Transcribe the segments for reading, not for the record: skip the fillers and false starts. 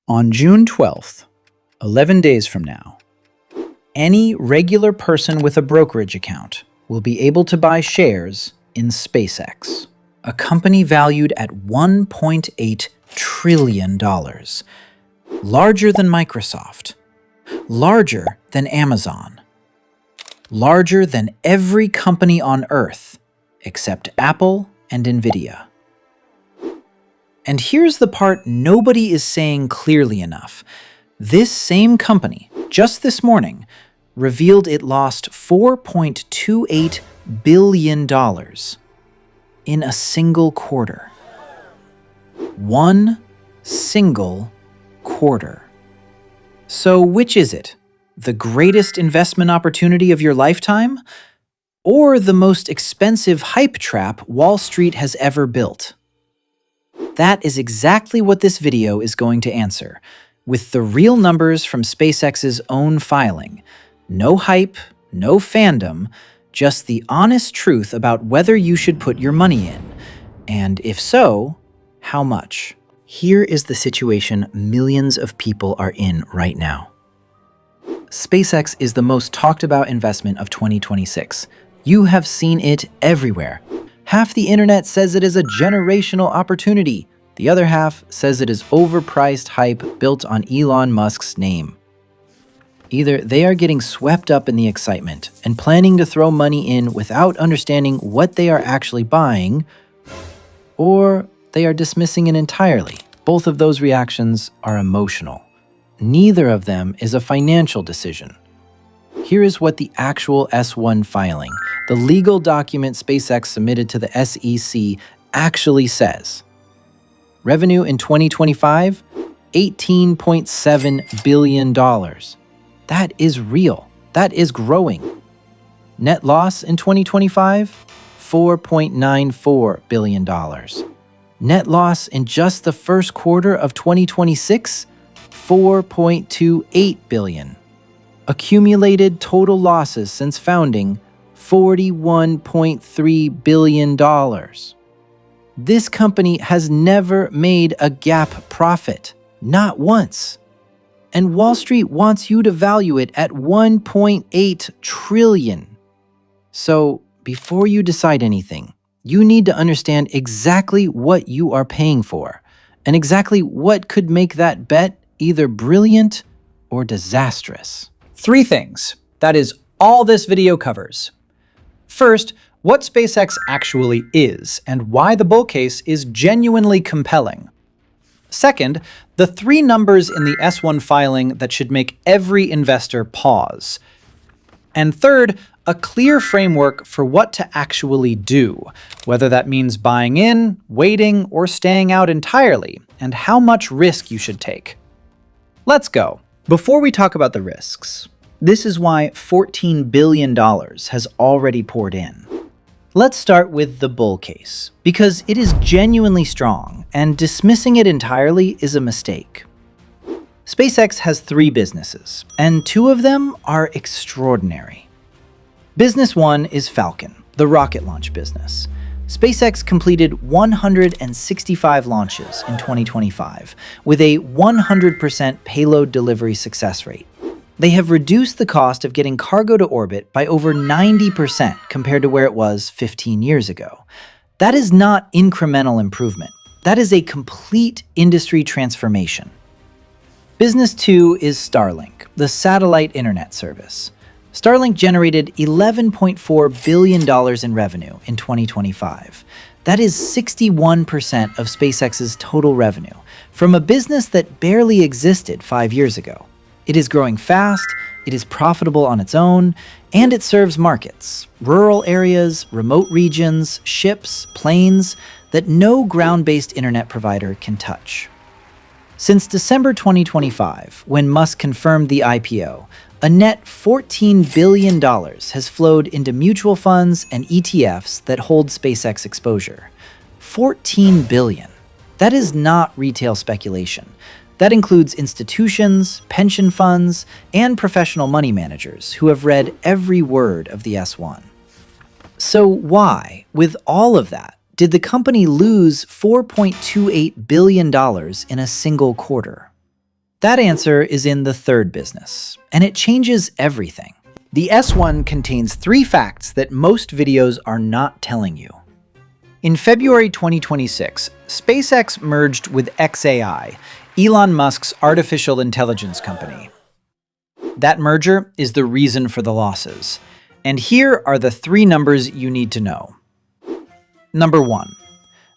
On June 12th, 11 days from now, any regular person with a brokerage account will be able to buy shares in SpaceX, a company valued at $1.8 trillion, larger than Microsoft, larger than Amazon, larger than every company on Earth except Apple and Nvidia. And here's the part nobody is saying clearly enough. This same company, just this morning, revealed it lost $4.28 billion in a single quarter. One single quarter. So which is it? The greatest investment opportunity of your lifetime? Or the most expensive hype trap Wall Street has ever built? That is exactly what this video is going to answer, with the real numbers from SpaceX's own filing. No hype, no fandom, just the honest truth about whether you should put your money in. And if so, how much? Here is the situation millions of people are in right now. SpaceX is the most talked about investment of 2026. You have seen it everywhere. Half the internet says it is a generational opportunity. The other half says it is overpriced hype built on Elon Musk's name. Either they are getting swept up in the excitement and planning to throw money in without understanding what they are actually buying, or they are dismissing it entirely. Both of those reactions are emotional. Neither of them is a financial decision. Here is what the actual S-1 filing, the legal document SpaceX submitted to the SEC, actually says. Revenue in 2025, $18.7 billion. That is real. That is growing. Net loss in 2025, $4.94 billion. Net loss in just the first quarter of 2026, $4.28 billion. Accumulated total losses since founding, $41.3 billion. This company has never made a GAAP profit, not once. And Wall Street wants you to value it at $1.8 trillion. So before you decide anything, you need to understand exactly what you are paying for and exactly what could make that bet either brilliant or disastrous. 3 things. That is all this video covers. First, what SpaceX actually is and why the bull case is genuinely compelling. Second, the 3 numbers in the S-1 filing that should make every investor pause. And third, a clear framework for what to actually do, whether that means buying in, waiting, or staying out entirely, and how much risk you should take. Let's go. Before we talk about the risks, this is why $14 billion has already poured in. Let's start with the bull case, because it is genuinely strong, and dismissing it entirely is a mistake. SpaceX has 3 businesses, and 2 of them are extraordinary. Business 1 is Falcon, the rocket launch business. SpaceX completed 165 launches in 2025, with a 100% payload delivery success rate. They have reduced the cost of getting cargo to orbit by over 90% compared to where it was 15 years ago. That is not incremental improvement. That is a complete industry transformation. Business 2 is Starlink, the satellite internet service. Starlink generated $11.4 billion in revenue in 2025. That is 61% of SpaceX's total revenue, from a business that barely existed 5 years ago. It is growing fast, it is profitable on its own, and it serves markets, rural areas, remote regions, ships, planes, that no ground-based internet provider can touch. Since December 2025, when Musk confirmed the IPO, a net $14 billion has flowed into mutual funds and ETFs that hold SpaceX exposure. $14 billion. That is not retail speculation. That includes institutions, pension funds, and professional money managers who have read every word of the S-1. So why, with all of that, did the company lose $4.28 billion in a single quarter? That answer is in the third business, and it changes everything. The S1 contains 3 facts that most videos are not telling you. In February 2026, SpaceX merged with xAI, Elon Musk's artificial intelligence company. That merger is the reason for the losses. And here are the 3 numbers you need to know. Number 1.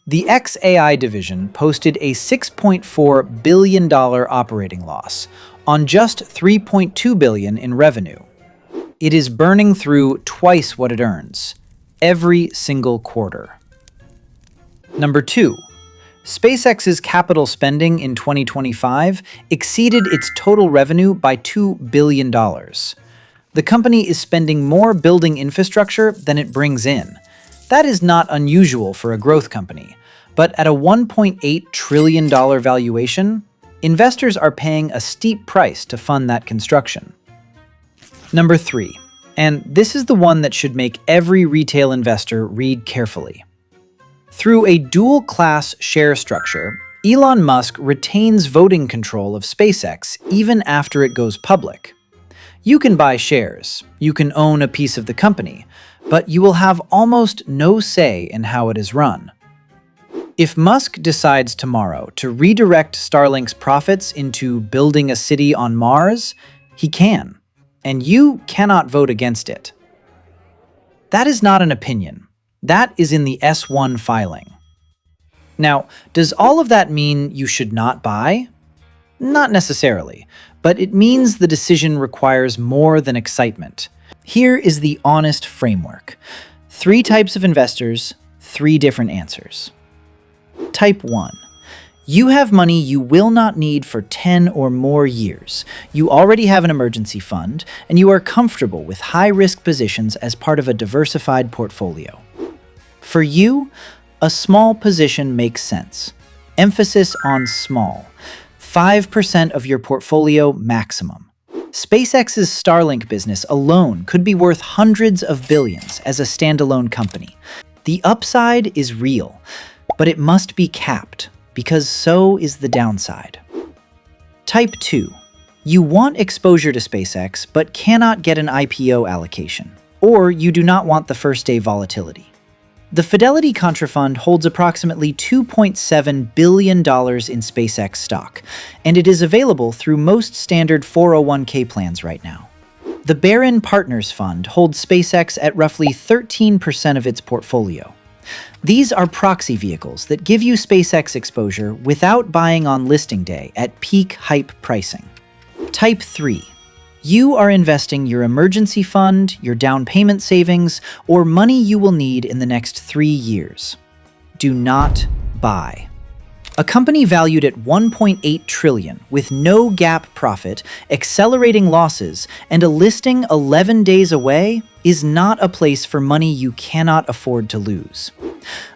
The xAI division posted a $6.4 billion operating loss on just $3.2 billion in revenue. It is burning through twice what it earns, every single quarter. Number 2. SpaceX's capital spending in 2025 exceeded its total revenue by $2 billion. The company is spending more building infrastructure than it brings in. That is not unusual for a growth company, but at a $1.8 trillion valuation, investors are paying a steep price to fund that construction. Number 3, and this is the one that should make every retail investor read carefully. Through a dual-class share structure, Elon Musk retains voting control of SpaceX even after it goes public. You can buy shares, you can own a piece of the company, but you will have almost no say in how it is run. If Musk decides tomorrow to redirect Starlink's profits into building a city on Mars, he can, and you cannot vote against it. That is not an opinion. That is in the S1 filing. Now, does all of that mean you should not buy? Not necessarily, but it means the decision requires more than excitement. Here is the honest framework. 3 types of investors, 3 different answers. Type 1. You have money you will not need for 10 or more years. You already have an emergency fund, and you are comfortable with high-risk positions as part of a diversified portfolio. For you, a small position makes sense. Emphasis on small. 5% of your portfolio maximum. SpaceX's Starlink business alone could be worth hundreds of billions as a standalone company. The upside is real, but it must be capped, because so is the downside. Type 2. You want exposure to SpaceX, but cannot get an IPO allocation, or you do not want the first-day volatility. The Fidelity Contra Fund holds approximately $2.7 billion in SpaceX stock, and it is available through most standard 401k plans right now. The Barron Partners Fund holds SpaceX at roughly 13% of its portfolio. These are proxy vehicles that give you SpaceX exposure without buying on listing day at peak hype pricing. Type 3. You are investing your emergency fund, your down payment savings, or money you will need in the next 3 years. Do not buy. A company valued at $1.8 trillion with no GAAP profit, accelerating losses, and a listing 11 days away is not a place for money you cannot afford to lose.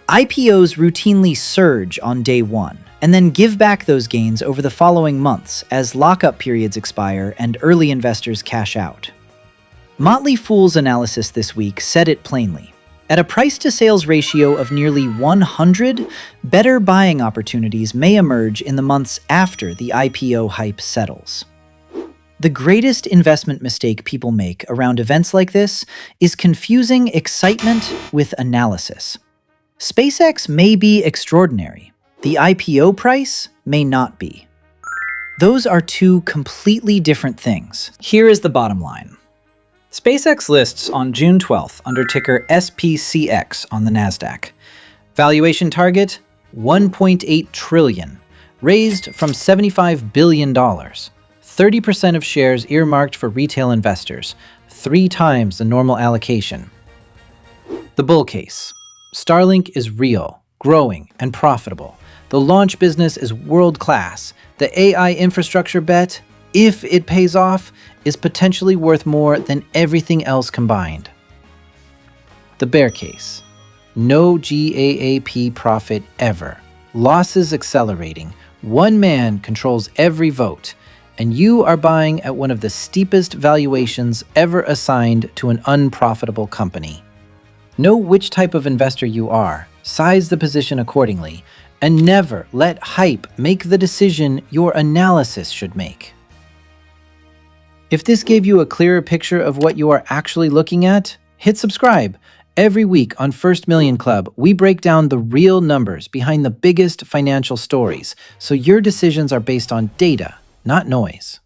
IPOs routinely surge on day 1, and then give back those gains over the following months as lockup periods expire and early investors cash out. Motley Fool's analysis this week said it plainly. At a price-to-sales ratio of nearly 100, better buying opportunities may emerge in the months after the IPO hype settles. The greatest investment mistake people make around events like this is confusing excitement with analysis. SpaceX may be extraordinary. The IPO price may not be. Those are 2 completely different things. Here is the bottom line. SpaceX lists on June 12th under ticker SPCX on the Nasdaq. Valuation target, $1.8 trillion, raised from $75 billion. 30% of shares earmarked for retail investors, 3 times the normal allocation. The bull case. Starlink is real, growing, and profitable. The launch business is world-class. The AI infrastructure bet, if it pays off, is potentially worth more than everything else combined. The bear case. No GAAP profit ever. Losses accelerating. One man controls every vote, and you are buying at one of the steepest valuations ever assigned to an unprofitable company. Know which type of investor you are, size the position accordingly, And never let hype make the decision your analysis should make. If this gave you a clearer picture of what you are actually looking at, hit subscribe. Every week on First Million Club, we break down the real numbers behind the biggest financial stories, so your decisions are based on data, not noise.